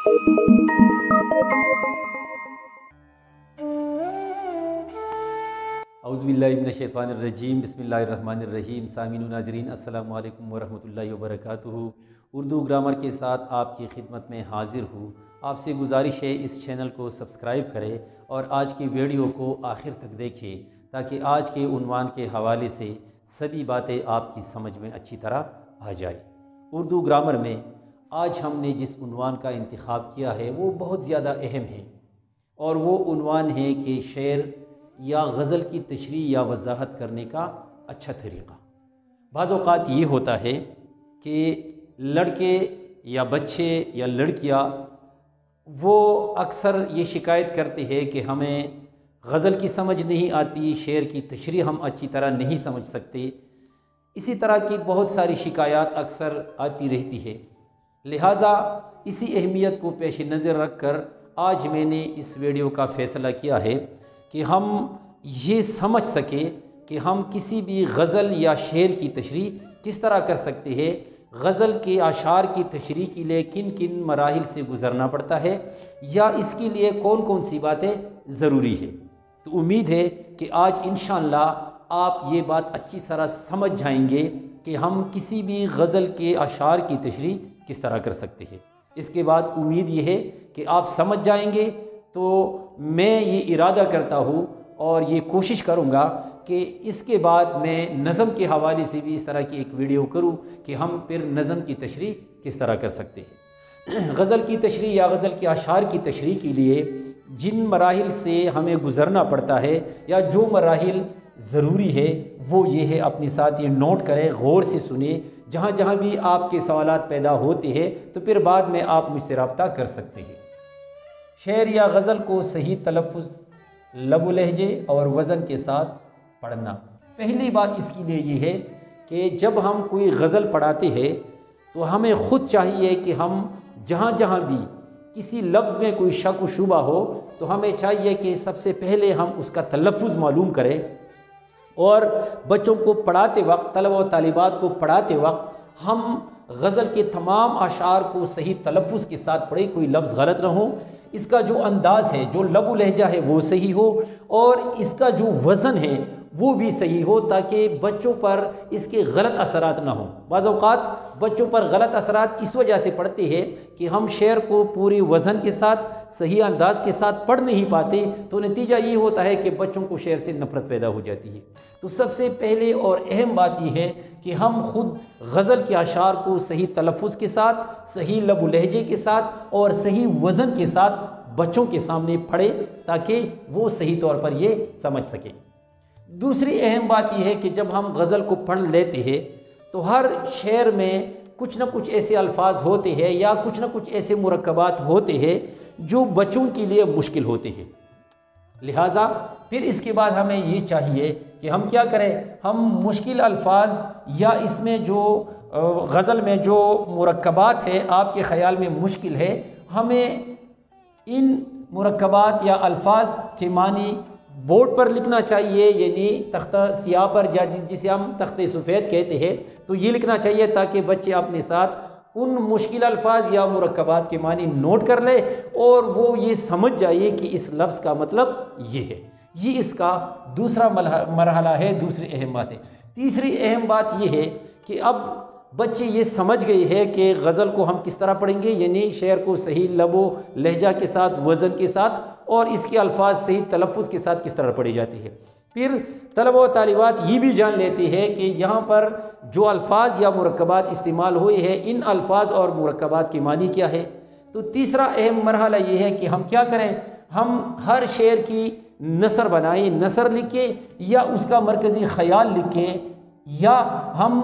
اعوذ باللہ من الشیطان الرجیم، بسم اللہ الرحمن الرحیم۔ سامعین و ناظرین، السلام علیکم ورحمۃ اللہ وبرکاتہ۔ اردو گرامر کے ساتھ آپ کی خدمت میں حاضر ہوں۔ آپ سے گزارش ہے اس چینل کو سبسکرائب کریں اور آج کی ویڈیو کو آخر تک دیکھیں تاکہ آج کے عنوان کے حوالے سے سبھی باتیں آپ کی سمجھ میں اچھی طرح آ جائے۔ اردو گرامر میں آج ہم نے جس عنوان کا انتخاب کیا ہے وہ بہت زیادہ اہم ہے، اور وہ عنوان ہے کہ شعر یا غزل کی تشریح یا وضاحت کرنے کا اچھا طریقہ۔ بعض اوقات یہ ہوتا ہے کہ لڑکے یا بچے یا لڑکیاں وہ اکثر یہ شکایت کرتے ہیں کہ ہمیں غزل کی سمجھ نہیں آتی، شعر کی تشریح ہم اچھی طرح نہیں سمجھ سکتے۔ اسی طرح کی بہت ساری شکایات اکثر آتی رہتی ہے، لہٰذا اسی اہمیت کو پیش نظر رکھ کر آج میں نے اس ویڈیو کا فیصلہ کیا ہے کہ ہم یہ سمجھ سکیں کہ ہم کسی بھی غزل یا شعر کی تشریح کس طرح کر سکتے ہیں، غزل کے اشعار کی تشریح کے لیے کن کن مراحل سے گزرنا پڑتا ہے، یا اس کے لیے کون کون سی باتیں ضروری ہے۔ تو امید ہے کہ آج انشاءاللہ آپ یہ بات اچھی طرح سمجھ جائیں گے کہ ہم کسی بھی غزل کے اشعار کی تشریح کس طرح کر سکتے ہیں۔ اس کے بعد امید یہ ہے کہ آپ سمجھ جائیں گے، تو میں یہ ارادہ کرتا ہوں اور یہ کوشش کروں گا کہ اس کے بعد میں نظم کے حوالے سے بھی اس طرح کی ایک ویڈیو کروں کہ ہم پھر نظم کی تشریح کس طرح کر سکتے ہیں۔ غزل کی تشریح یا غزل کے اشعار کی تشریح کے لیے جن مراحل سے ہمیں گزرنا پڑتا ہے یا جو مراحل ضروری ہے وہ یہ ہے، اپنے ساتھ یہ نوٹ کریں، غور سے سنیں۔ جہاں جہاں بھی آپ کے سوالات پیدا ہوتے ہیں تو پھر بعد میں آپ مجھ سے رابطہ کر سکتے ہیں۔ شعر یا غزل کو صحیح تلفظ، لب و لہجے اور وزن کے ساتھ پڑھنا۔ پہلی بات اس کے لیے یہ ہے کہ جب ہم کوئی غزل پڑھاتے ہیں تو ہمیں خود چاہیے کہ ہم جہاں جہاں بھی کسی لفظ میں کوئی شک و شبہ ہو تو ہمیں چاہیے کہ سب سے پہلے ہم اس کا تلفظ معلوم کریں، اور بچوں کو پڑھاتے وقت، طلبہ و طالبات کو پڑھاتے وقت ہم غزل کے تمام اشعار کو صحیح تلفظ کے ساتھ پڑھیں، کوئی لفظ غلط نہ ہو، اس کا جو انداز ہے، جو لب و لہجہ ہے وہ صحیح ہو، اور اس کا جو وزن ہے وہ بھی صحیح ہو، تاکہ بچوں پر اس کے غلط اثرات نہ ہوں۔ بعض اوقات بچوں پر غلط اثرات اس وجہ سے پڑتے ہیں کہ ہم شعر کو پوری وزن کے ساتھ، صحیح انداز کے ساتھ پڑھ نہیں پاتے، تو نتیجہ یہ ہوتا ہے کہ بچوں کو شعر سے نفرت پیدا ہو جاتی ہے۔ تو سب سے پہلے اور اہم بات یہ ہے کہ ہم خود غزل کے اشعار کو صحیح تلفظ کے ساتھ، صحیح لب و لہجے کے ساتھ اور صحیح وزن کے ساتھ بچوں کے سامنے پڑھیں تاکہ وہ صحیح طور پر یہ سمجھ سکیں۔ دوسری اہم بات یہ ہے کہ جب ہم غزل کو پڑھ لیتے ہیں تو ہر شعر میں کچھ نہ کچھ ایسے الفاظ ہوتے ہیں یا کچھ نہ کچھ ایسے مرکبات ہوتے ہیں جو بچوں کے لیے مشکل ہوتے ہیں، لہٰذا پھر اس کے بعد ہمیں یہ چاہیے کہ ہم کیا کریں، ہم مشکل الفاظ یا اس میں جو غزل میں جو مرکبات ہے آپ کے خیال میں مشکل ہے، ہمیں ان مرکبات یا الفاظ کے معنی بورڈ پر لکھنا چاہیے، یعنی تختہ سیاہ پر، جسے ہم تخت سفید کہتے ہیں، تو یہ لکھنا چاہیے تاکہ بچے اپنے ساتھ ان مشکل الفاظ یا مرکبات کے معنی نوٹ کر لے اور وہ یہ سمجھ جائے کہ اس لفظ کا مطلب یہ ہے۔ یہ اس کا دوسرا مرحلہ ہے، دوسری اہم بات ہے۔ تیسری اہم بات یہ ہے کہ اب بچے یہ سمجھ گئے ہیں کہ غزل کو ہم کس طرح پڑھیں گے، یعنی شعر کو صحیح لب و لہجہ کے ساتھ، وزن کے ساتھ، اور اس کے الفاظ صحیح تلفظ کے ساتھ کس طرح پڑھی جاتی ہے۔ پھر طلبہ و طالبات یہ بھی جان لیتے ہیں کہ یہاں پر جو الفاظ یا مرکبات استعمال ہوئے ہیں، ان الفاظ اور مرکبات کے معنی کیا ہے۔ تو تیسرا اہم مرحلہ یہ ہے کہ ہم کیا کریں، ہم ہر شعر کی نثر بنائیں، نثر لکھیں یا اس کا مرکزی خیال لکھیں، یا ہم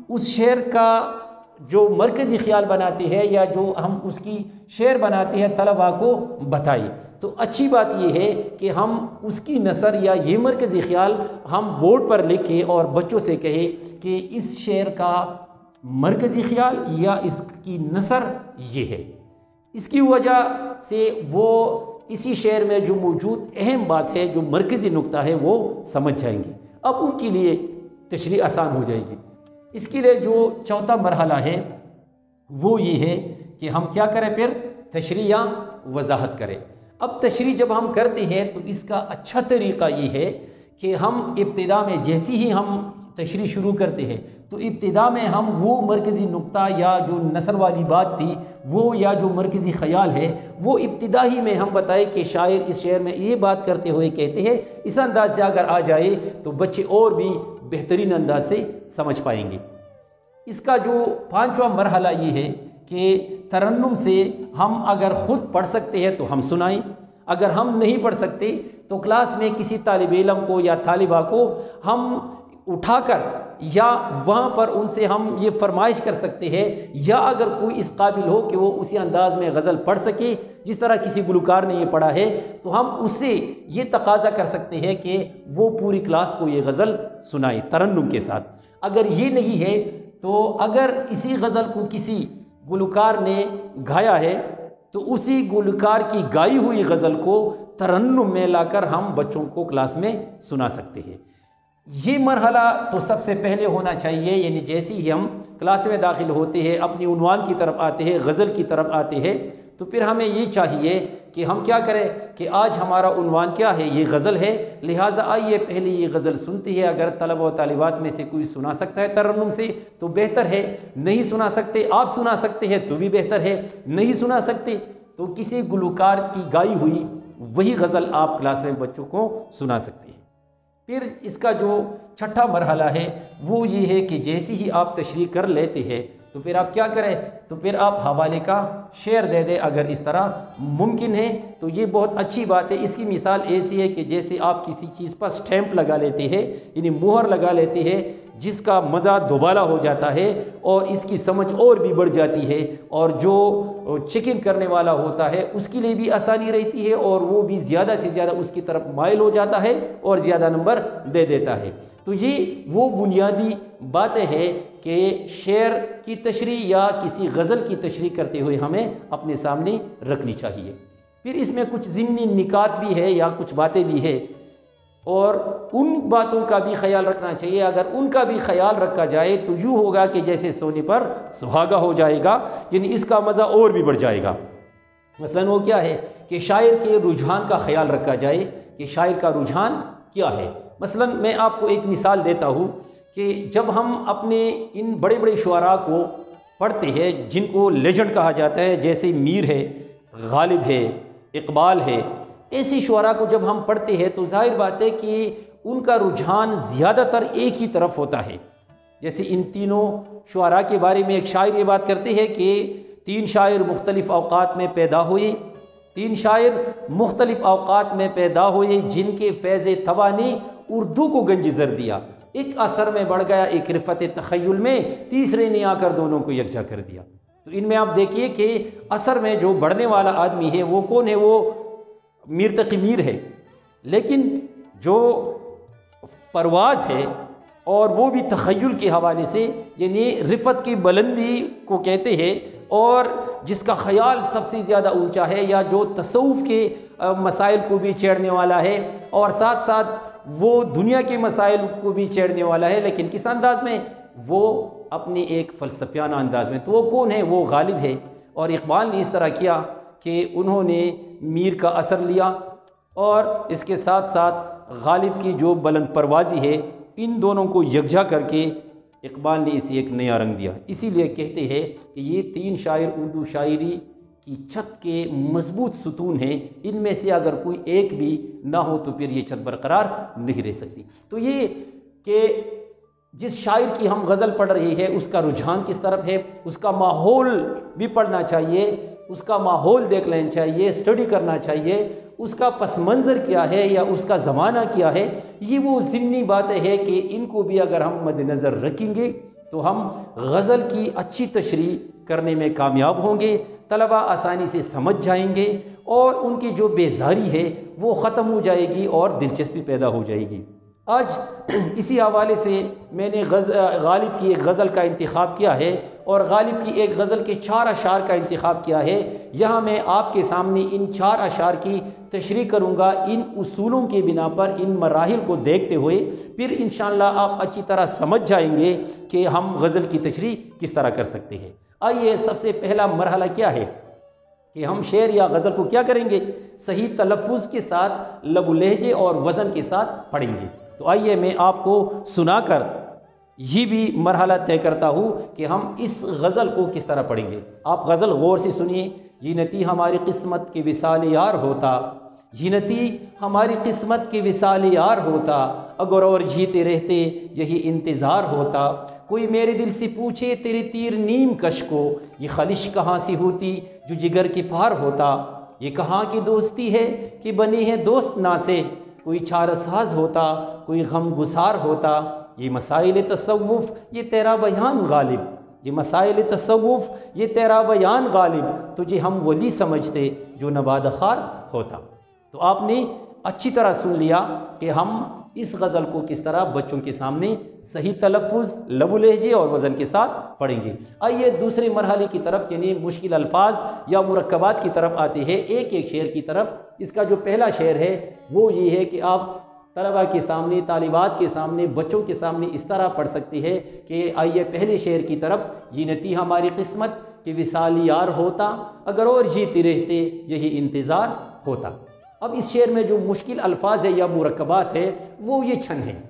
اس شعر کا جو مرکزی خیال بناتے ہیں یا جو ہم اس کی شعر بناتے ہیں طلباء کو بتائیں۔ تو اچھی بات یہ ہے کہ ہم اس کی نثر یا یہ مرکزی خیال ہم بورڈ پر لکھیں اور بچوں سے کہیں کہ اس شعر کا مرکزی خیال یا اس کی نثر یہ ہے۔ اس کی وجہ سے وہ اسی شعر میں جو موجود اہم بات ہے، جو مرکزی نقطہ ہے، وہ سمجھ جائیں گے، اب ان کے لیے تشریح آسان ہو جائے گی۔ اس کے لیے جو چوتھا مرحلہ ہے وہ یہ ہے کہ ہم کیا کریں، پھر تشریح یا وضاحت کرے۔ اب تشریح جب ہم کرتے ہیں تو اس کا اچھا طریقہ یہ ہے کہ ہم ابتدا میں جیسی ہی ہم تشریح شروع کرتے ہیں تو ابتدا میں ہم وہ مرکزی نقطہ یا جو نثر والی بات تھی وہ یا جو مرکزی خیال ہے وہ ابتدا ہی میں ہم بتائیں کہ شاعر اس شعر میں یہ بات کرتے ہوئے کہتے ہیں، اس انداز سے اگر آ جائے تو بچے اور بھی بہترین انداز سے سمجھ پائیں گے۔ اس کا جو 5واں مرحلہ یہ ہے کہ ترنم سے ہم اگر خود پڑھ سکتے ہیں تو ہم سنائیں، اگر ہم نہیں پڑھ سکتے تو کلاس میں کسی طالب علم کو یا طالبہ کو ہم اٹھا کر یا وہاں پر ان سے ہم یہ فرمائش کر سکتے ہیں، یا اگر کوئی اس قابل ہو کہ وہ اسی انداز میں غزل پڑھ سکے جس طرح کسی گلوکار نے یہ پڑھا ہے، تو ہم اس سے یہ تقاضا کر سکتے ہیں کہ وہ پوری کلاس کو یہ غزل سنائے ترنم کے ساتھ۔ اگر یہ نہیں ہے تو اگر اسی غزل کو کسی گلوکار نے گایا ہے تو اسی گلوکار کی گائی ہوئی غزل کو ترنم میں لا کر ہم بچوں کو کلاس میں سنا سکتے ہیں۔ یہ مرحلہ تو سب سے پہلے ہونا چاہیے، یعنی جیسے ہی ہم کلاس میں داخل ہوتے ہیں، اپنی عنوان کی طرف آتے ہیں، غزل کی طرف آتے ہیں، تو پھر ہمیں یہ چاہیے کہ ہم کیا کریں کہ آج ہمارا عنوان کیا ہے، یہ غزل ہے، لہٰذا آئیے پہلے یہ غزل سنتے ہیں۔ اگر طلبہ و طالبات میں سے کوئی سنا سکتا ہے ترنم سے تو بہتر ہے، نہیں سنا سکتے آپ سنا سکتے ہیں تو بھی بہتر ہے، نہیں سنا سکتے تو کسی گلوکار کی گائی ہوئی وہی غزل آپ کلاس میں بچوں کو سنا سکتے ہیں۔ پھر اس کا جو 6واں مرحلہ ہے وہ یہ ہے کہ جیسے ہی آپ تشریح کر لیتے ہیں تو پھر آپ کیا کریں، تو پھر آپ حوالے کا شعر دے دیں اگر اس طرح ممکن ہے تو یہ بہت اچھی بات ہے۔ اس کی مثال ایسی ہے کہ جیسے آپ کسی چیز پر سٹیمپ لگا لیتے ہیں، یعنی مہر لگا لیتے ہیں، جس کا مزہ دوبالا ہو جاتا ہے اور اس کی سمجھ اور بھی بڑھ جاتی ہے، اور جو چیکنگ کرنے والا ہوتا ہے اس کے لیے بھی آسانی رہتی ہے اور وہ بھی زیادہ سے زیادہ اس کی طرف مائل ہو جاتا ہے اور زیادہ نمبر دے دیتا ہے۔ تو یہ وہ بنیادی باتیں ہیں کہ شعر کی تشریح یا کسی غزل کی تشریح کرتے ہوئے ہمیں اپنے سامنے رکھنی چاہیے۔ پھر اس میں کچھ ضمنی نکات بھی ہے یا کچھ باتیں بھی ہے، اور ان باتوں کا بھی خیال رکھنا چاہیے۔ اگر ان کا بھی خیال رکھا جائے تو یوں ہوگا کہ جیسے سونے پر سہاگا ہو جائے گا، یعنی اس کا مزہ اور بھی بڑھ جائے گا۔ مثلاً وہ کیا ہے کہ شاعر کے رجحان کا خیال رکھا جائے کہ شاعر کا رجحان کیا ہے۔ مثلاً میں آپ کو ایک مثال دیتا ہوں کہ جب ہم اپنے ان بڑے بڑے شعراء کو پڑھتے ہیں جن کو لیجنڈ کہا جاتا ہے، جیسے میر ہے، غالب ہے، اقبال ہے، ایسی شعراء کو جب ہم پڑھتے ہیں تو ظاہر بات ہے کہ ان کا رجحان زیادہ تر ایک ہی طرف ہوتا ہے۔ جیسے ان تینوں شعراء کے بارے میں ایک شاعر یہ بات کرتے ہیں کہ 3 شاعر مختلف اوقات میں پیدا ہوئے، 3 شاعر مختلف اوقات میں پیدا ہوئے جن کے فیض طبع نے اردو کو گنج زر دیا، ایک اثر میں بڑھ گیا، ایک رفت تخیل میں، تیسرے نے آ کر دونوں کو یکجا کر دیا۔ تو ان میں آپ دیکھیے کہ اثر میں جو بڑھنے والا آدمی ہے وہ کون ہے، وہ میر تقی میر ہے، لیکن جو پرواز ہے اور وہ بھی تخیل کے حوالے سے، یعنی رفت کی بلندی کو کہتے ہیں، اور جس کا خیال سب سے زیادہ اونچا ہے، یا جو تصوف کے مسائل کو بھی چھیڑنے والا ہے اور ساتھ ساتھ وہ دنیا کے مسائل کو بھی چھیڑنے والا ہے، لیکن کس انداز میں، وہ اپنی ایک فلسفیانہ انداز میں۔ تو وہ کون ہے، وہ غالب ہے۔ اور اقبال نے اس طرح کیا کہ انہوں نے میر کا اثر لیا اور اس کے ساتھ ساتھ غالب کی جو بلند پروازی ہے، ان دونوں کو یکجا کر کے اقبال نے اسے ایک نیا رنگ دیا۔ اسی لیے کہتے ہیں کہ یہ 3 شاعر اردو شاعری کی چھت کے مضبوط ستون ہیں، ان میں سے اگر کوئی ایک بھی نہ ہو تو پھر یہ چھت برقرار نہیں رہ سکتی۔ تو یہ کہ جس شاعر کی ہم غزل پڑھ رہے ہیں اس کا رجحان کس طرف ہے، اس کا ماحول بھی پڑھنا چاہیے، اس کا ماحول دیکھ لینا چاہیے، اسٹڈی کرنا چاہیے، اس کا پس منظر کیا ہے یا اس کا زمانہ کیا ہے۔ یہ وہ ضمنی باتیں ہیں کہ ان کو بھی اگر ہم مد نظر رکھیں گے تو ہم غزل کی اچھی تشریح کرنے میں کامیاب ہوں گے، طلبہ آسانی سے سمجھ جائیں گے اور ان کی جو بیزاری ہے وہ ختم ہو جائے گی اور دلچسپی پیدا ہو جائے گی۔ آج اسی حوالے سے میں نے غالب کی ایک غزل کا انتخاب کیا ہے اور غالب کی ایک غزل کے 4 اشعار کا انتخاب کیا ہے۔ یہاں میں آپ کے سامنے ان 4 اشعار کی تشریح کروں گا، ان اصولوں کی بنا پر، ان مراحل کو دیکھتے ہوئے پھر انشاءاللہ آپ اچھی طرح سمجھ جائیں گے کہ ہم غزل کی تشریح کس طرح کر سکتے ہیں۔ آئیے، سب سے پہلا مرحلہ کیا ہے کہ ہم شعر یا غزل کو کیا کریں گے؟ صحیح تلفظ کے ساتھ، لب و لہجے اور وزن کے ساتھ پڑھیں گے۔ تو آئیے میں آپ کو سنا کر یہ بھی مرحلہ طے کرتا ہوں کہ ہم اس غزل کو کس طرح پڑھیں گے۔ آپ غزل غور سے سنیے۔ یہ نتی ہماری قسمت کے وصال یار ہوتا، یہ نتی ہماری قسمت کے وصال یار ہوتا، اگر اور جیتے رہتے یہی انتظار ہوتا، کوئی میرے دل سے پوچھے تیرے تیر نیم کش کو، یہ خلش کہاں سے ہوتی جو جگر کے پار ہوتا، یہ کہاں کی دوستی ہے کہ بنی ہے دوست نا سے، کوئی چارہ ساز ہوتا، کوئی غم گسار ہوتا، یہ مسائل تصوف یہ تیرا بیان غالب، یہ مسائل تصوف یہ تیرا بیان غالب، تجھے ہم ولی سمجھتے جو نباد خار ہوتا۔ تو آپ نے اچھی طرح سن لیا کہ ہم اس غزل کو کس طرح بچوں کے سامنے صحیح تلفظ، لب و لہجے اور وزن کے ساتھ پڑھیں گے۔ آئیے دوسرے مرحلے کی طرف یعنی مشکل الفاظ یا مرکبات کی طرف آتے ہیں، ایک ایک شعر کی طرف۔ اس کا جو پہلا شعر ہے وہ یہ ہے کہ آپ طلبہ کے سامنے، طالبات کے سامنے، بچوں کے سامنے اس طرح پڑھ سکتے ہیں کہ آئیے پہلے شعر کی طرف۔ یہ نتی ہماری قسمت کہ وصال یار ہوتا، اگر اور جیتے رہتے یہی انتظار ہوتا۔ اب اس شعر میں جو مشکل الفاظ ہے یا مرکبات ہے وہ یہ چند ہیں۔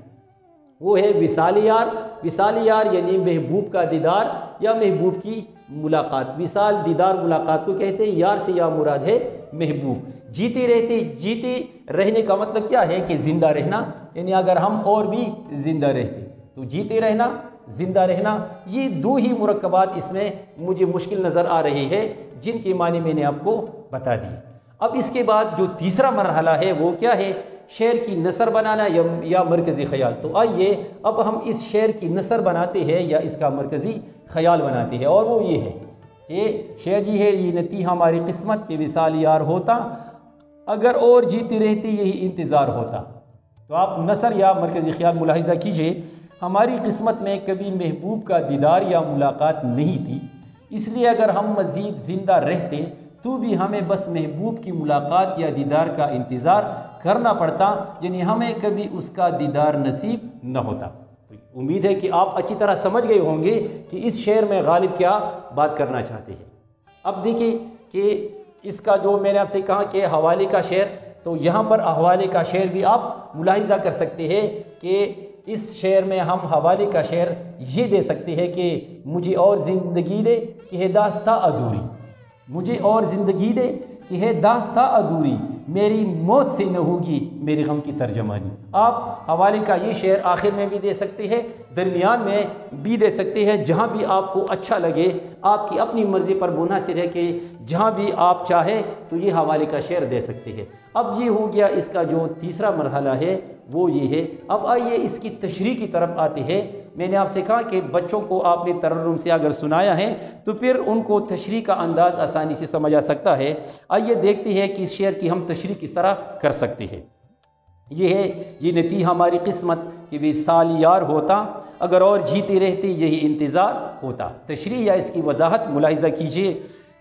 وہ ہے وصال یار۔ وصال یار یعنی محبوب کا دیدار یا محبوب کی ملاقات۔ وصال دیدار ملاقات کو کہتے ہیں، یار سے یا مراد ہے محبوب۔ جیتے رہتے، جیتے رہنے کا مطلب کیا ہے کہ زندہ رہنا، یعنی اگر ہم اور بھی زندہ رہتے تو جیتے رہنا، زندہ رہنا، یہ دو ہی مرکبات اس میں مجھے مشکل نظر آ رہی ہے جن کے معنی میں نے آپ کو بتا دی۔ اب اس کے بعد جو تیسرا مرحلہ ہے وہ کیا ہے؟ شعر کی نثر بنانا یا مرکزی خیال۔ تو آئیے اب ہم اس شعر کی نثر بناتے ہیں یا اس کا مرکزی خیال بناتے ہیں، اور وہ یہ ہے کہ شعر یہ ہے، یہ نتی ہماری قسمت کے وصال یار ہوتا، اگر اور جیتے رہتے یہی انتظار ہوتا۔ تو آپ نثر یا مرکزی خیال ملاحظہ کیجئے، ہماری قسمت میں کبھی محبوب کا دیدار یا ملاقات نہیں تھی، اس لیے اگر ہم مزید زندہ رہتے تو بھی ہمیں بس محبوب کی ملاقات یا دیدار کا انتظار کرنا پڑتا، یعنی ہمیں کبھی اس کا دیدار نصیب نہ ہوتا۔ امید ہے کہ آپ اچھی طرح سمجھ گئے ہوں گے کہ اس شعر میں غالب کیا بات کرنا چاہتے ہیں۔ اب دیکھیں کہ اس کا جو میں نے آپ سے کہا کہ حوالے کا شعر، تو یہاں پر حوالے کا شعر بھی آپ ملاحظہ کر سکتے ہیں کہ اس شعر میں ہم حوالے کا شعر یہ دے سکتے ہیں کہ مجھے اور زندگی دے کہ ہے داستہ ادھوری، مجھے اور زندگی دے کہ ہے داستہ ادھوری، میری موت سے نہ ہوگی میرے غم کی ترجمانی۔ آپ حوالے کا یہ شعر آخر میں بھی دے سکتے ہیں، درمیان میں بھی دے سکتے ہیں، جہاں بھی آپ کو اچھا لگے، آپ کی اپنی مرضی پر منحصر ہے کہ جہاں بھی آپ چاہے تو یہ حوالے کا شعر دے سکتے ہیں۔ اب یہ ہو گیا اس کا جو تیسرا مرحلہ ہے وہ یہ ہے۔ اب آئیے اس کی تشریح کی طرف آتے ہیں۔ میں نے آپ سے کہا کہ بچوں کو آپ نے ترنم سے اگر سنایا ہے تو پھر ان کو تشریح کا انداز آسانی سے سمجھ آ سکتا ہے۔ آئیے دیکھتے ہیں کہ اس شعر کی ہم تشریح کس طرح کر سکتے ہیں۔ یہ ہے، یہ نتی ہماری قسمت کہ وصال یار ہوتا، اگر اور جیتے رہتے یہی انتظار ہوتا۔ تشریح یا اس کی وضاحت ملاحظہ کیجئے۔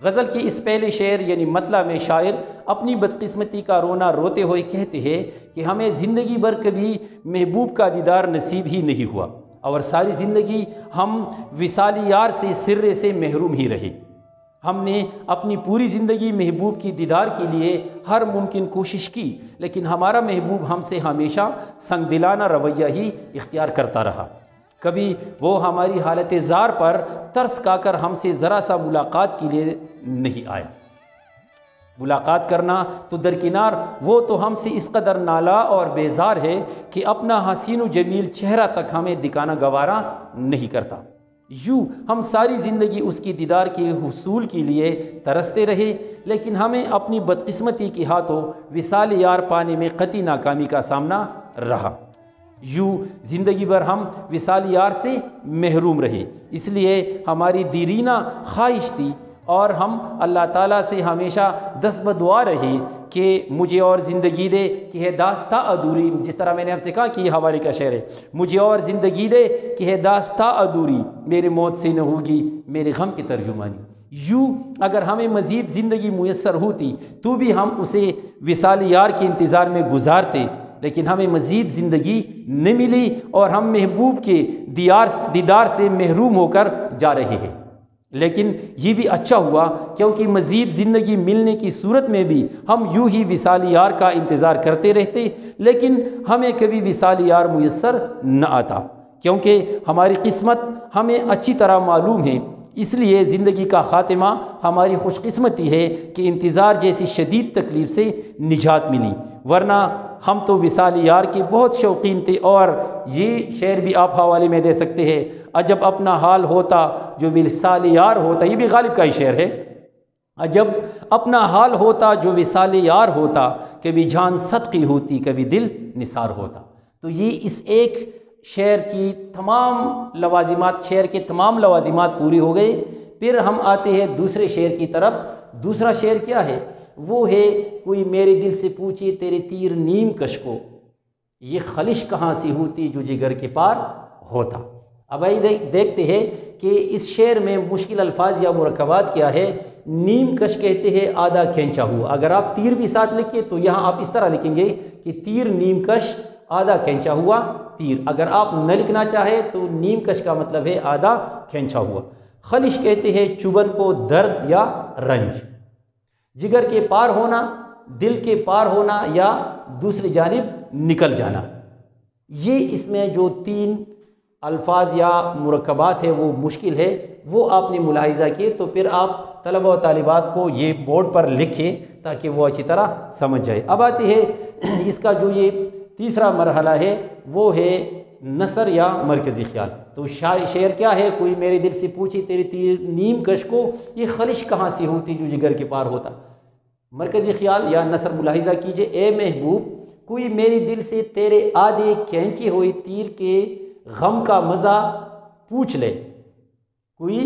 غزل کے اس پہلے شعر یعنی مطلع میں شاعر اپنی بدقسمتی کا رونا روتے ہوئے کہتے ہیں کہ ہمیں زندگی بھر کبھی محبوب کا دیدار نصیب ہی نہیں ہوا، اور ساری زندگی ہم وصال یار سے، سرے سے محروم ہی رہے۔ ہم نے اپنی پوری زندگی محبوب کی دیدار کے لیے ہر ممکن کوشش کی، لیکن ہمارا محبوب ہم سے ہمیشہ سنگ دلانہ رویہ ہی اختیار کرتا رہا۔ کبھی وہ ہماری حالت زار پر ترس کھا کر ہم سے ذرا سا ملاقات کے لیے نہیں آیا۔ ملاقات کرنا تو درکنار، وہ تو ہم سے اس قدر نالا اور بیزار ہے کہ اپنا حسین و جمیل چہرہ تک ہمیں دکھانا گوارا نہیں کرتا۔ یوں ہم ساری زندگی اس کی دیدار کے حصول کے لیے ترستے رہے، لیکن ہمیں اپنی بدقسمتی کے ہاتھوں وصال یار پانے میں قطعی ناکامی کا سامنا رہا۔ یوں زندگی بھر ہم وصال یار سے محروم رہے، اس لیے ہماری دیرینہ خواہش تھی اور ہم اللہ تعالیٰ سے ہمیشہ دست بدعا رہے کہ مجھے اور زندگی دے کہ ہے داستہ ادھوری۔ جس طرح میں نے آپ سے کہا کہ یہ حوالے کا شعر ہے، مجھے اور زندگی دے کہ ہے داستہ ادھوری، میرے موت سے نہ ہوگی میرے غم کی ترجمانی۔ یوں اگر ہمیں مزید زندگی میسر ہوتی تو بھی ہم اسے وصال یار کے انتظار میں گزارتے، لیکن ہمیں مزید زندگی نہ ملی اور ہم محبوب کے دیدار سے محروم ہو کر جا رہے ہیں۔ لیکن یہ بھی اچھا ہوا کیونکہ مزید زندگی ملنے کی صورت میں بھی ہم یوں ہی وصال یار کا انتظار کرتے رہتے، لیکن ہمیں کبھی وصال یار میسر نہ آتا، کیونکہ ہماری قسمت ہمیں اچھی طرح معلوم ہے۔ اس لیے زندگی کا خاتمہ ہماری خوش قسمتی ہے کہ انتظار جیسی شدید تکلیف سے نجات ملی، ورنہ ہم تو وصال یار کے بہت شوقین تھے۔ اور یہ شعر بھی آپ حوالے میں دے سکتے ہیں، عجب اپنا حال ہوتا جو وصال یار ہوتا، یہ بھی غالب کا ہی شعر ہے۔ عجب اپنا حال ہوتا جو وصال یار ہوتا، کبھی جان صدقی ہوتی کبھی دل نثار ہوتا۔ تو یہ اس ایک شعر کی تمام لوازمات، شعر کے تمام لوازمات پوری ہو گئے۔ پھر ہم آتے ہیں دوسرے شعر کی طرف۔ دوسرا شعر کیا ہے؟ وہ ہے کوئی میرے دل سے پوچھے تیرے تیر نیم کش کو، یہ خلش کہاں سے ہوتی جو جگر کے پار ہوتا۔ اب آئیے دیکھتے ہیں کہ اس شعر میں مشکل الفاظ یا مرکبات کیا ہے۔ نیم کش کہتے ہیں آدھا کھینچا ہوا، اگر آپ تیر بھی ساتھ لکھیں تو یہاں آپ اس طرح لکھیں گے کہ تیر نیم کش آدھا کھینچا ہوا تیر۔ اگر آپ نہ لکھنا چاہے تو نیم کش کا مطلب ہے آدھا کھینچا ہوا۔ خلش کہتے ہیں چبن کو درد یا رنج، جگر کے پار ہونا، دل کے پار ہونا یا دوسری جانب نکل جانا۔ یہ اس میں جو تین الفاظ یا مرکبات ہے وہ مشکل ہے، وہ آپ نے ملاحظہ کیے تو پھر آپ طلبہ و طالبات کو یہ بورڈ پر لکھیں تاکہ وہ اچھی طرح سمجھ جائے۔ اب آتی ہے اس کا جو یہ تیسرا مرحلہ ہے وہ ہے نثر یا مرکزی خیال۔ تو شعر کیا ہے؟ کوئی میرے دل سے پوچھی تیری تیر نیم کش کو، یہ خلش کہاں سے ہوتی جو جگر کے پار ہوتا۔ مرکزی خیال یا نثر ملاحظہ کیجئے۔ اے محبوب کوئی میرے دل سے تیرے آدھے کھینچے ہوئے تیر کے غم کا مزہ پوچھ لے، کوئی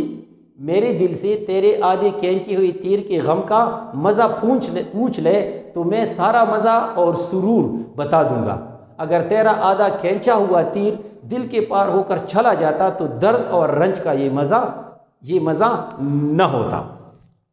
میرے دل سے تیرے آدھے کھینچی ہوئی تیر کے غم کا مزہ پوچھ لے تو میں سارا مزہ اور سرور بتا دوں گا۔ اگر تیرا آدھا کھینچا ہوا تیر دل کے پار ہو کر چلا جاتا تو درد اور رنج کا یہ مزہ نہ ہوتا۔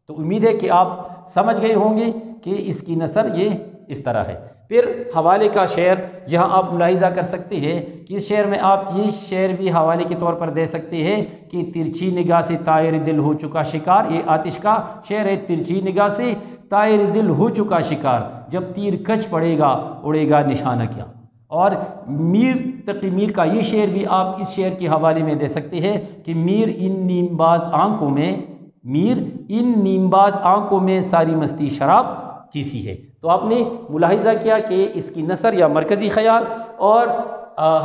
تو امید ہے کہ آپ سمجھ گئے ہوں گے کہ اس کی نثر یہ اس طرح ہے۔ پھر حوالے کا شعر یہاں آپ ملاحظہ کر سکتے ہیں کہ اس شعر میں آپ یہ شعر بھی حوالے کے طور پر دے سکتے ہیں کہ ترچھی نگاہ سے طائر دل ہو چکا شکار، یہ آتش کا شعر ہے۔ ترچھی نگاہ سے طائر دل ہو چکا شکار، جب تیر کچ پڑے گا اڑے گا نشانہ کیا۔ اور میر تقی میر کا یہ شعر بھی آپ اس شعر کے حوالے میں دے سکتے ہیں کہ میر ان نیم باز آنکھوں میں ساری مستی شراب کی سی ہے۔ تو آپ نے ملاحظہ کیا کہ اس کی نثر یا مرکزی خیال اور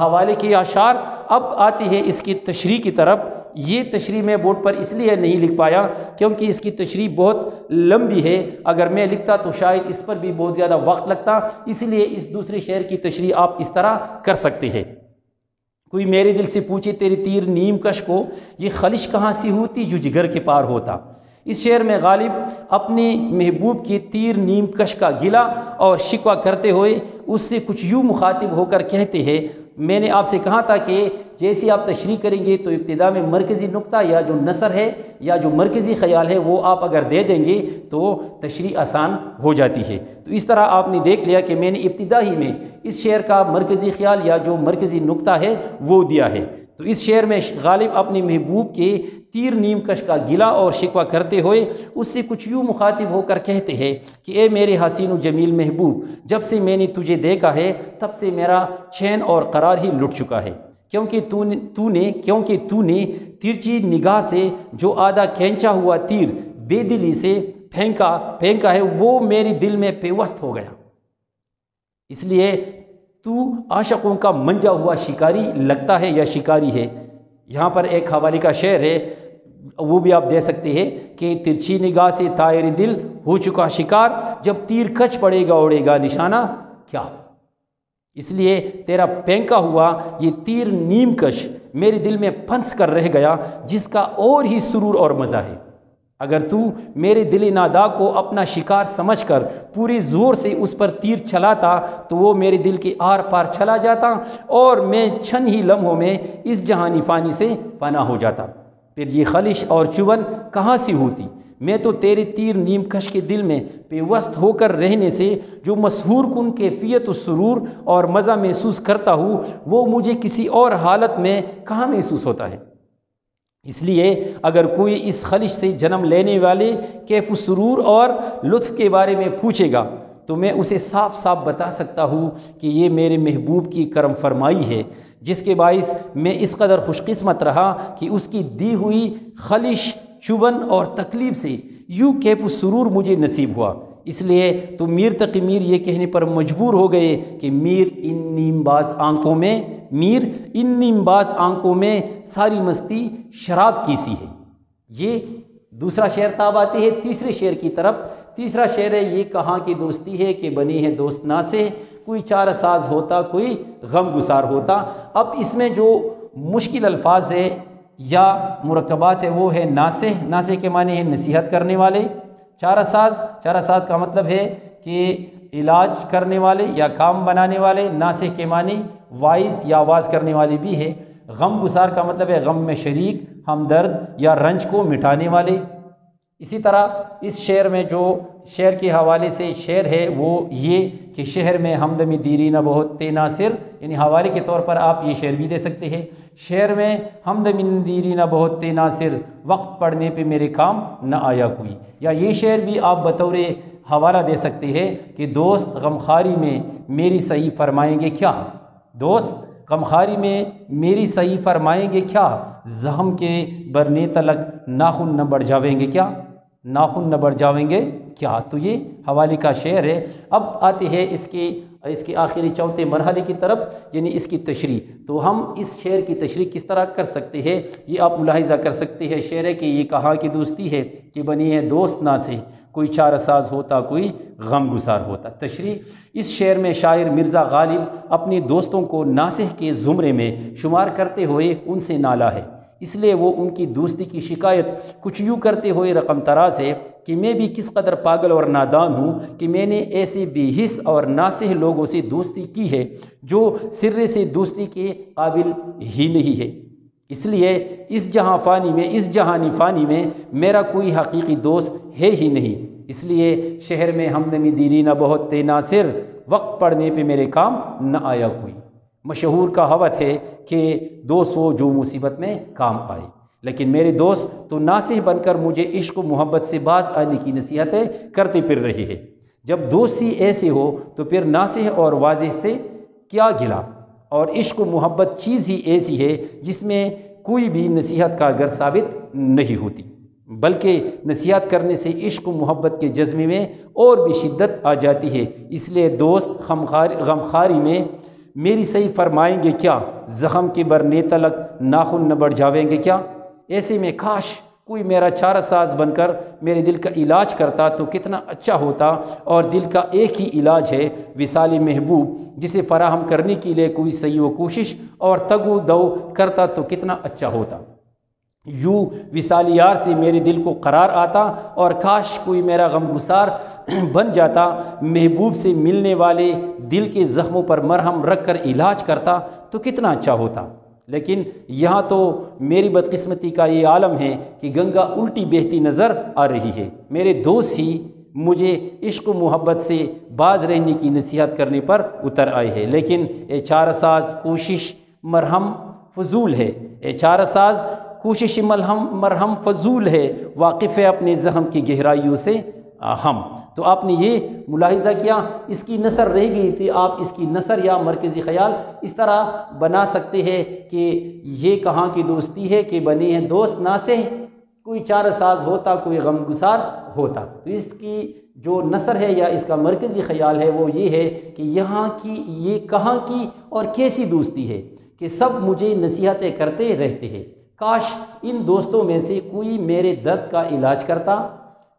حوالے کے اشعار۔ اب آتی ہے اس کی تشریح کی طرف۔ یہ تشریح میں بورڈ پر اس لیے نہیں لکھ پایا کیونکہ اس کی تشریح بہت لمبی ہے، اگر میں لکھتا تو شاید اس پر بھی بہت زیادہ وقت لگتا، اس لیے اس دوسرے شعر کی تشریح آپ اس طرح کر سکتے ہیں۔ کوئی میرے دل سے پوچھے تیری تیر نیم کش کو، یہ خلش کہاں سے ہوتی جو جگر کے پار ہوتا۔ اس شعر میں غالب اپنے محبوب کے تیر نیم کش کا گلہ اور شکوہ کرتے ہوئے اس سے کچھ یوں مخاطب ہو کر کہتے ہیں، میں نے آپ سے کہا تھا کہ جیسے آپ تشریح کریں گے تو ابتدا میں مرکزی نقطہ یا جو نثر ہے یا جو مرکزی خیال ہے وہ آپ اگر دے دیں گے تو تشریح آسان ہو جاتی ہے۔ تو اس طرح آپ نے دیکھ لیا کہ میں نے ابتدا ہی میں اس شعر کا مرکزی خیال یا جو مرکزی نقطہ ہے وہ دیا ہے۔ تو اس شعر میں غالب اپنے محبوب کے تیر نیم کش کا گلہ اور شکوہ کرتے ہوئے اس سے کچھ یوں مخاطب ہو کر کہتے ہیں کہ اے میرے حسین و جمیل محبوب، جب سے میں نے تجھے دیکھا ہے تب سے میرا چین اور قرار ہی لٹ چکا ہے، کیونکہ تو نے ترچھی نگاہ سے جو آدھا کھینچا ہوا تیر بے دلی سے پھینکا ہے وہ میرے دل میں پیوست ہو گیا، اس لیے تو عاشقوں کا منجا ہوا شکاری لگتا ہے یا شکاری ہے۔ یہاں پر ایک حوالے کا شعر ہے، وہ بھی آپ دے سکتے ہیں کہ ترچھی نگاہ سے طائر دل ہو چکا شکار، جب تیر کچ پڑے گا اڑے گا نشانہ کیا۔ اس لیے تیرا پھینکا ہوا یہ تیر نیم کش میرے دل میں پھنس کر رہ گیا، جس کا اور ہی سرور اور مزہ ہے۔ اگر تو میرے دل نادا کو اپنا شکار سمجھ کر پوری زور سے اس پر تیر چلاتا تو وہ میرے دل کے آر پار چلا جاتا اور میں چند ہی لمحوں میں اس جہانی فانی سے پناہ ہو جاتا۔ پھر یہ خلش اور چبن کہاں سے ہوتی؟ میں تو تیرے تیر نیم کش کے دل میں پیوست ہو کر رہنے سے جو مسحور کن کیفیت و سرور اور مزہ محسوس کرتا ہوں وہ مجھے کسی اور حالت میں کہاں محسوس ہوتا ہے۔ اس لیے اگر کوئی اس خلش سے جنم لینے والے کیف و سرور اور لطف کے بارے میں پوچھے گا تو میں اسے صاف صاف بتا سکتا ہوں کہ یہ میرے محبوب کی کرم فرمائی ہے، جس کے باعث میں اس قدر خوش قسمت رہا کہ اس کی دی ہوئی خلش، چبھن اور تکلیف سے یوں کیف و سرور مجھے نصیب ہوا۔ اس لیے تو میر تقی میر یہ کہنے پر مجبور ہو گئے کہ میر ان نیم باز آنکھوں میں ساری مستی شراب کی سی ہے۔ یہ دوسرا شعر تاب آتے ہیں تیسرے شعر کی طرف۔ تیسرا شعر ہے، یہ کہاں کی دوستی ہے کہ بنی ہے دوست ناسے، کوئی چارہ ساز ہوتا کوئی غم گسار ہوتا۔ اب اس میں جو مشکل الفاظ ہے یا مرکبات ہے وہ ہے ناصح۔ ناصح کے معنی ہے نصیحت کرنے والے۔ چارہ ساز کا مطلب ہے کہ علاج کرنے والے یا کام بنانے والے۔ ناصح کے معنی وائز یا آواز کرنے والے بھی ہے۔ غم گسار کا مطلب ہے غم میں شریک، ہمدرد یا رنج کو مٹانے والے۔ اسی طرح اس شعر میں جو شعر کے حوالے سے شعر ہے وہ یہ کہ شہر میں ہمدمی دیری نہ بہت تے ناصر، یعنی حوالے کے طور پر آپ یہ شعر بھی دے سکتے ہیں، شہر میں ہمدمی دیری نہ بہت تے ناصر، وقت پڑنے پہ میرے کام نہ آیا کوئی۔ یا یہ شعر بھی آپ بطور حوالہ دے سکتے ہیں کہ دوست غمخواری میں میری صحیح فرمائیں گے کیا، دوست غمخواری میں میری صحیح فرمائیں گے کیا، زخم کے برنے تلک ناخن نہ بڑھ جاویں گے کیا، ناخن نہ بڑھ جاویں گے کیا۔ تو یہ حوالے کا شعر ہے۔ اب آتے ہیں اس کے آخری چوتھے مرحلے کی طرف، یعنی اس کی تشریح۔ تو ہم اس شعر کی تشریح کس طرح کر سکتے ہیں یہ آپ ملاحظہ کر سکتے ہیں۔ شعر ہے کہ یہ کہاں کی دوستی ہے کہ بنی ہے دوست نا سے، کوئی چارہ ساز ہوتا کوئی غم گسار ہوتا۔ تشریح، اس شعر میں شاعر مرزا غالب اپنے دوستوں کو ناصح کے زمرے میں شمار کرتے ہوئے ان سے نالا ہے، اس لیے وہ ان کی دوستی کی شکایت کچھ یوں کرتے ہوئے رقم تراز ہے کہ میں بھی کس قدر پاگل اور نادان ہوں کہ میں نے ایسے بے حس اور ناصح لوگوں سے دوستی کی ہے جو سرے سے دوستی کے قابل ہی نہیں ہے۔ اس لیے اس جہانی فانی میں میرا کوئی حقیقی دوست ہے ہی نہیں۔ اس لیے شہر میں ہمدمی دیری نہ بہت تے ناصر، وقت پڑنے پہ میرے کام نہ آیا کوئی۔ مشہور کہاوت ہے کہ دوست وہ جو مصیبت میں کام آئے، لیکن میرے دوست تو ناصح بن کر مجھے عشق و محبت سے باز آنے کی نصیحتیں کرتے پھر رہے ہیں۔ جب دوستی ایسے ہو تو پھر ناصح اور واضح سے کیا گلا، اور عشق و محبت چیز ہی ایسی ہے جس میں کوئی بھی نصیحت کارگر ثابت نہیں ہوتی، بلکہ نصیحت کرنے سے عشق و محبت کے جذبے میں اور بھی شدت آ جاتی ہے۔ اس لیے دوست غمخواری میں میری صحیح فرمائیں گے کیا، زخم کے برنے تلک ناخن نہ بڑھ جاویں گے کیا۔ ایسے میں کاش کوئی میرا چارہ ساز بن کر میرے دل کا علاج کرتا تو کتنا اچھا ہوتا، اور دل کا ایک ہی علاج ہے وصال محبوب، جسے فراہم کرنے کے لیے کوئی سعی و کوشش اور تگ و دو کرتا تو کتنا اچھا ہوتا۔ یوں وصال یار سے میرے دل کو قرار آتا، اور کاش کوئی میرا غم گسار بن جاتا، محبوب سے ملنے والے دل کے زخموں پر مرہم رکھ کر علاج کرتا تو کتنا اچھا ہوتا۔ لیکن یہاں تو میری بدقسمتی کا یہ عالم ہے کہ گنگا الٹی بہتی نظر آ رہی ہے۔ میرے دوست ہی مجھے عشق و محبت سے باز رہنے کی نصیحت کرنے پر اتر آئے ہیں، لیکن اے چارہ ساز کوشش مرہم فضول ہے، اے چارہ ساز کوشش مرہم فضول ہے، واقف ہے اپنے زخم کی گہرائیوں سے ہم۔ تو آپ نے یہ ملاحظہ کیا، اس کی نثر رہ گئی تھی، آپ اس کی نثر یا مرکزی خیال اس طرح بنا سکتے ہیں کہ یہ کہاں کی دوستی ہے کہ بنی ہے دوست ناصح، کوئی چارہ ساز ہوتا کوئی غم گسار ہوتا۔ تو اس کی جو نثر ہے یا اس کا مرکزی خیال ہے وہ یہ ہے کہ یہاں کی یہ کہاں کی اور کیسی دوستی ہے کہ سب مجھے نصیحتیں کرتے رہتے ہیں، کاش ان دوستوں میں سے کوئی میرے درد کا علاج کرتا،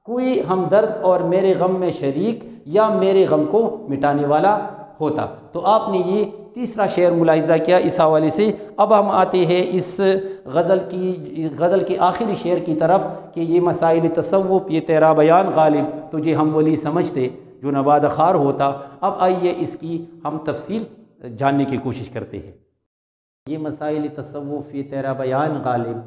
کوئی ہمدرد اور میرے غم میں شریک یا میرے غم کو مٹانے والا ہوتا۔ تو آپ نے یہ تیسرا شعر ملاحظہ کیا اس حوالے سے۔ اب ہم آتے ہیں اس غزل کے آخری شعر کی طرف کہ یہ مسائل تصوف یہ تیرا بیان غالب تجھے ہم ولی سمجھتے جو نباد خار ہوتا۔ اب آئیے اس کی ہم تفصیل جاننے کی کوشش کرتے ہیں۔ یہ مسائل تصوف یہ تیرا بیان غالب،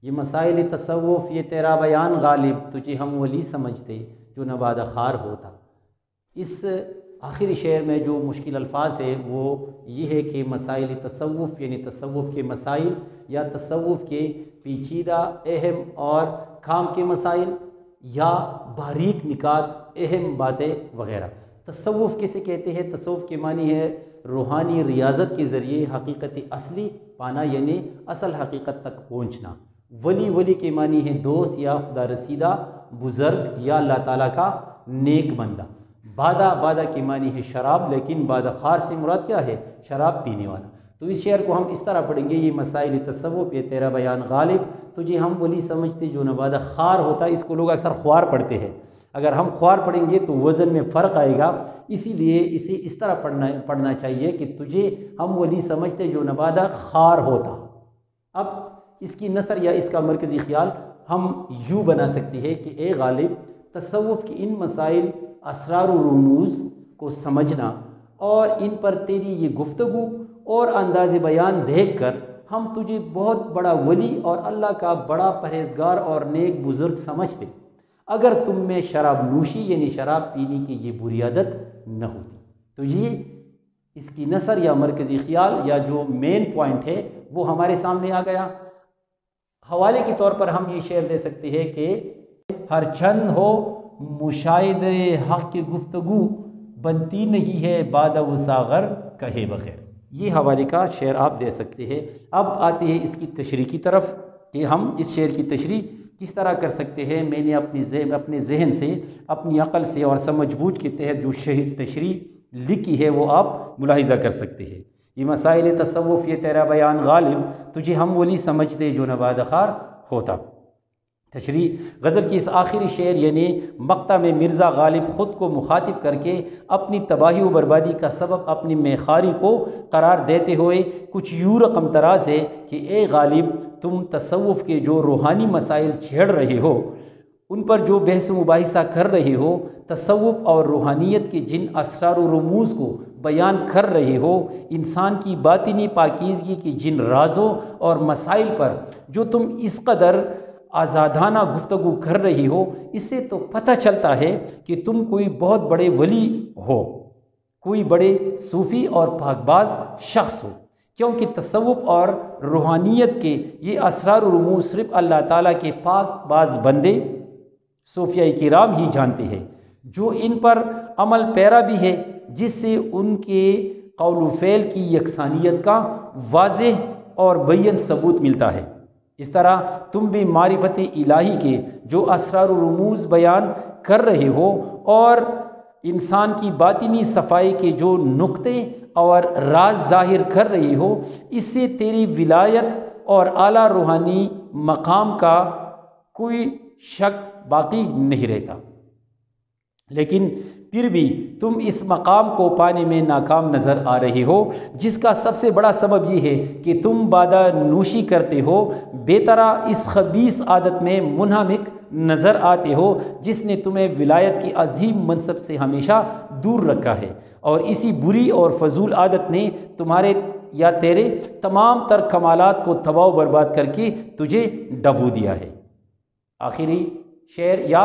یہ مسائل تصوف یہ تیرا بیان غالب تجھے ہم ولی سمجھتے جو نباد خار ہوتا۔ اس آخری شعر میں جو مشکل الفاظ ہے وہ یہ ہے کہ مسائل تصوف یعنی تصوف کے مسائل یا تصوف کے پیچیدہ اہم اور کام کے مسائل یا باریک نکات اہم باتیں وغیرہ۔ تصوف کسے کہتے ہیں؟ تصوف کے معنی ہے روحانی ریاضت کے ذریعے حقیقت اصلی پانا، یعنی اصل حقیقت تک پہنچنا۔ ولی کے معنی ہے دوست یا خدا رسیدہ، بزرگ یا اللہ تعالیٰ کا نیک بندہ۔ بادہ کے معنی ہے شراب، لیکن بادہ خار سے مراد کیا ہے؟ شراب پینے والا۔ تو اس شعر کو ہم اس طرح پڑھیں گے، یہ مسائل تصوف، یہ تیرا بیان غالب، تجھے ہم ولی سمجھتے جو نہ بادہ خار ہوتا ہے، اس کو لوگ اکثر خوار پڑھتے ہیں۔ اگر ہم خوار پڑھیں گے تو وزن میں فرق آئے گا، اسی لیے اسے اس طرح پڑھنا چاہیے کہ تجھے ہم ولی سمجھتے جو نہ بادہ خار ہوتا۔ اب اس کی نثر یا اس کا مرکزی خیال ہم یوں بنا سکتے ہیں کہ اے غالب، تصوف کی ان مسائل، اسرار و رموز کو سمجھنا اور ان پر تیری یہ گفتگو اور انداز بیان دیکھ کر ہم تجھے بہت بڑا ولی اور اللہ کا بڑا پرہیزگار اور نیک بزرگ سمجھتے، اگر تم میں شراب نوشی یعنی شراب پینے کی یہ بری عادت نہ ہوتی۔ تو یہ اس کی نثر یا مرکزی خیال یا جو مین پوائنٹ ہے وہ ہمارے سامنے آ گیا۔ حوالے کے طور پر ہم یہ شعر دے سکتے ہیں کہ ہر چند ہو مشاہد حق کی گفتگو، بنتی نہیں ہے بادہ و ساغر کہے بغیر۔ یہ حوالے کا شعر آپ دے سکتے ہیں۔ اب آتے ہیں اس کی تشریح کی طرف کہ ہم اس شعر کی تشریح کس طرح کر سکتے ہیں۔ میں نے اپنے ذہن سے، اپنی عقل سے اور سمجھ بوجھ کے تحت جو تشریح لکھی ہے وہ آپ ملاحظہ کر سکتے ہیں۔ یہ مسائل تصوف، یہ تیرا بیان غالب، تجھے ہم ولی سمجھتے جو نہ بادہ خار ہوتا۔ تشریح: غزل کی اس آخری شعر یعنی مقطع میں مرزا غالب خود کو مخاطب کر کے اپنی تباہی و بربادی کا سبب اپنی میخاری کو قرار دیتے ہوئے کچھ یوں رقم تراز ہے کہ اے غالب، تم تصوف کے جو روحانی مسائل چھیڑ رہے ہو، ان پر جو بحث و مباحثہ کر رہے ہو، تصوف اور روحانیت کے جن اسرار و رموز کو بیان کر رہے ہو، انسان کی باطنی پاکیزگی کی جن رازوں اور مسائل پر جو تم اس قدر آزادانہ گفتگو کر رہی ہو، اس سے تو پتہ چلتا ہے کہ تم کوئی بہت بڑے ولی ہو، کوئی بڑے صوفی اور پاک باز شخص ہو، کیونکہ تصوف اور روحانیت کے یہ اسرار و رموز صرف اللہ تعالیٰ کے پاک باز بندے صوفیاء کرام ہی جانتے ہیں، جو ان پر عمل پیرا بھی ہے، جس سے ان کے قول و فعل کی یکسانیت کا واضح اور بین ثبوت ملتا ہے۔ اس طرح تم بھی معرفت الہی کے جو اسرار و رموز بیان کر رہے ہو اور انسان کی باطنی صفائی کے جو نقطے اور راز ظاہر کر رہی ہو، اس سے تیری ولایت اور اعلیٰ روحانی مقام کا کوئی شک باقی نہیں رہتا، لیکن پھر بھی تم اس مقام کو پانے میں ناکام نظر آ رہے ہو، جس کا سب سے بڑا سبب یہ ہے کہ تم بادہ نوشی کرتے ہو، بے طرح اس خبیث عادت میں منہمک نظر آتے ہو جس نے تمہیں ولایت کی عظیم منصب سے ہمیشہ دور رکھا ہے، اور اسی بری اور فضول عادت نے تمہارے یا تیرے تمام تر کمالات کو تباہ و برباد کر کے تجھے ڈبو دیا ہے۔ آخری شعر یا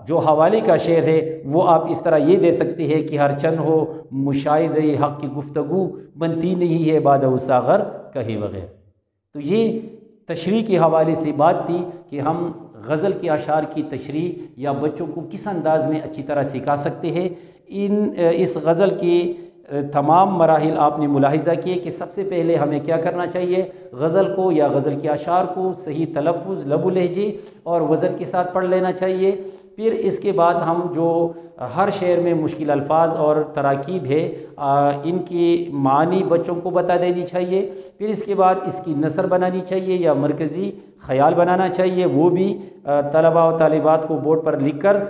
جو حوالے کا شعر ہے وہ آپ اس طرح یہ دے سکتے ہیں کہ ہر چند ہو مشاہد حق کی گفتگو، بنتی نہیں ہے بادہ و ساغر کہے بغیر۔ تو یہ تشریح کے حوالے سے بات تھی کہ ہم غزل کے اشعار کی تشریح یا بچوں کو کس انداز میں اچھی طرح سکھا سکتے ہیں۔ اس غزل کی تمام مراحل آپ نے ملاحظہ کیے کہ سب سے پہلے ہمیں کیا کرنا چاہیے، غزل کو یا غزل کے اشعار کو صحیح تلفظ، لب و لہجے اور وزن کے ساتھ پڑھ لینا چاہیے۔ پھر اس کے بعد ہم جو ہر شعر میں مشکل الفاظ اور تراکیب ہے ان کی معنی بچوں کو بتا دینی چاہیے۔ پھر اس کے بعد اس کی نثر بنانی چاہیے یا مرکزی خیال بنانا چاہیے، وہ بھی طلباء و طالبات کو بورڈ پر لکھ کر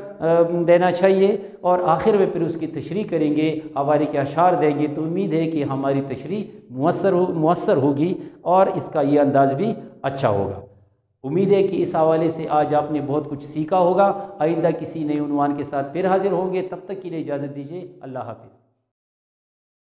دینا چاہیے، اور آخر میں پھر اس کی تشریح کریں گے، حوالے کے اشعار دیں گے۔ تو امید ہے کہ ہماری تشریح مؤثر ہوگی اور اس کا یہ انداز بھی اچھا ہوگا۔ امید ہے کہ اس حوالے سے آج آپ نے بہت کچھ سیکھا ہوگا۔ آئندہ کسی نئے عنوان کے ساتھ پھر حاضر ہوں گے، تب تک کے لیے اجازت دیجیے، اللہ حافظ۔